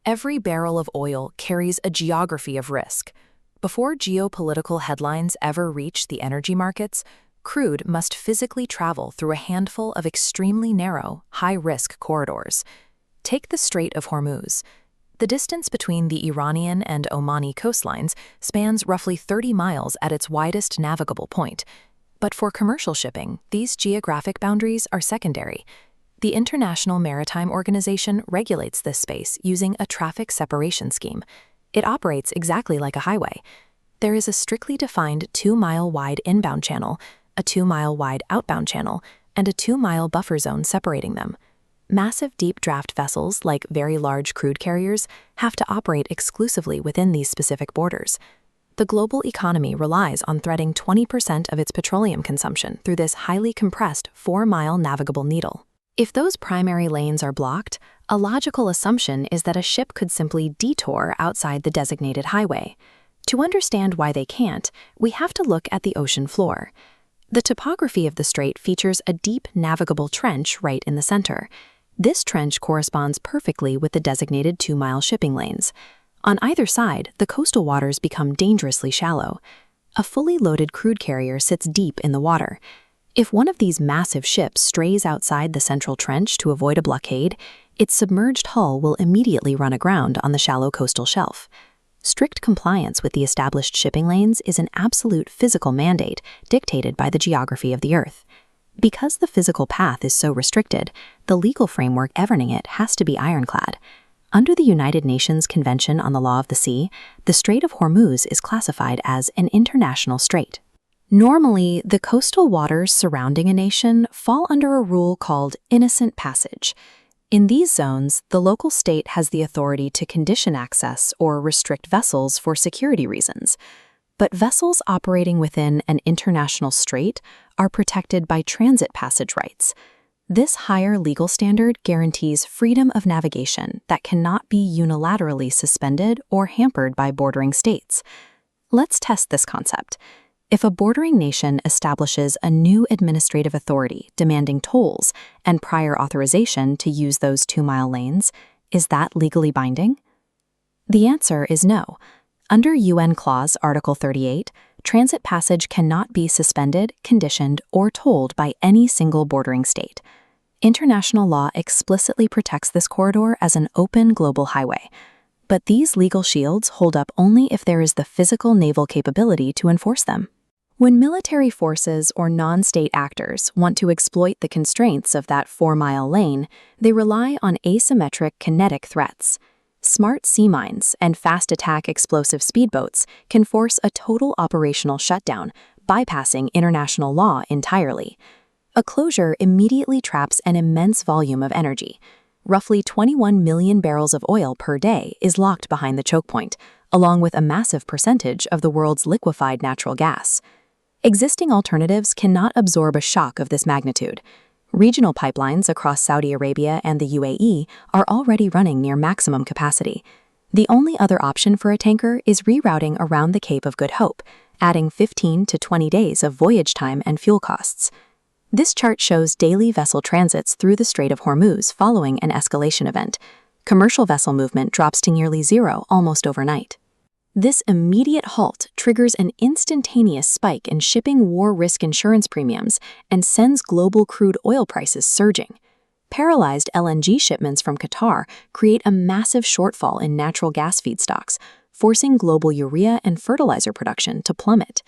Every barrel of oil carries a geography of risk. Before geopolitical headlines ever reach the energy markets, crude must physically travel through a handful of extremely narrow, high-risk corridors. Take the Strait of Hormuz. The distance between the Iranian and Omani coastlines spans roughly 30 miles at its widest navigable point. But for commercial shipping, these geographic boundaries are secondary. The International Maritime Organization regulates this space using a traffic separation scheme. It operates exactly like a highway. There is a strictly defined 2-mile-wide inbound channel, a 2-mile-wide outbound channel, and a 2-mile buffer zone separating them. Massive deep draft vessels, like very large crude carriers, have to operate exclusively within these specific borders. The global economy relies on threading 20% of its petroleum consumption through this highly compressed 4-mile navigable needle. If those primary lanes are blocked, a logical assumption is that a ship could simply detour outside the designated highway. To understand why they can't, we have to look at the ocean floor. The topography of the strait features a deep navigable trench right in the center. This trench corresponds perfectly with the designated 2-mile shipping lanes. On either side, the coastal waters become dangerously shallow. A fully loaded crude carrier sits deep in the water. If one of these massive ships strays outside the central trench to avoid a blockade, its submerged hull will immediately run aground on the shallow coastal shelf. Strict compliance with the established shipping lanes is an absolute physical mandate dictated by the geography of the Earth. Because the physical path is so restricted, the legal framework governing it has to be ironclad. Under the United Nations Convention on the Law of the Sea, the Strait of Hormuz is classified as an international strait. Normally, the coastal waters surrounding a nation fall under a rule called innocent passage. In these zones, the local state has the authority to condition access or restrict vessels for security reasons. But vessels operating within an international strait are protected by transit passage rights. This higher legal standard guarantees freedom of navigation that cannot be unilaterally suspended or hampered by bordering states. Let's test this concept. If a bordering nation establishes a new administrative authority demanding tolls and prior authorization to use those 2-mile lanes, is that legally binding? The answer is no. Under UN Clause Article 38, transit passage cannot be suspended, conditioned, or tolled by any single bordering state. International law explicitly protects this corridor as an open global highway. But these legal shields hold up only if there is the physical naval capability to enforce them. When military forces or non-state actors want to exploit the constraints of that 4-mile lane, they rely on asymmetric kinetic threats. Smart sea mines and fast-attack explosive speedboats can force a total operational shutdown, bypassing international law entirely. A closure immediately traps an immense volume of energy. Roughly 21 million barrels of oil per day is locked behind the chokepoint, along with a massive percentage of the world's liquefied natural gas. Existing alternatives cannot absorb a shock of this magnitude. Regional pipelines across Saudi Arabia and the UAE are already running near maximum capacity. The only other option for a tanker is rerouting around the Cape of Good Hope, adding 15 to 20 days of voyage time and fuel costs. This chart shows daily vessel transits through the Strait of Hormuz following an escalation event. Commercial vessel movement drops to nearly zero almost overnight. This immediate halt triggers an instantaneous spike in shipping war risk insurance premiums and sends global crude oil prices surging. Paralyzed LNG shipments from Qatar create a massive shortfall in natural gas feedstocks, forcing global urea and fertilizer production to plummet.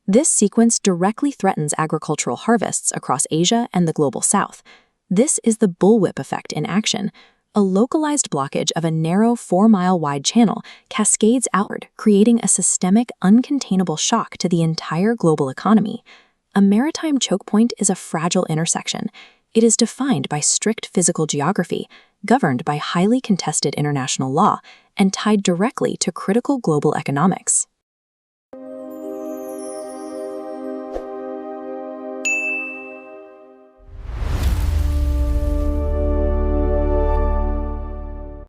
This sequence directly threatens agricultural harvests across Asia and the global south. This is the bullwhip effect in action. A localized blockage of a narrow 4-mile-wide channel cascades outward, creating a systemic, uncontainable shock to the entire global economy. A maritime chokepoint is a fragile intersection. It is defined by strict physical geography, governed by highly contested international law, and tied directly to critical global economics.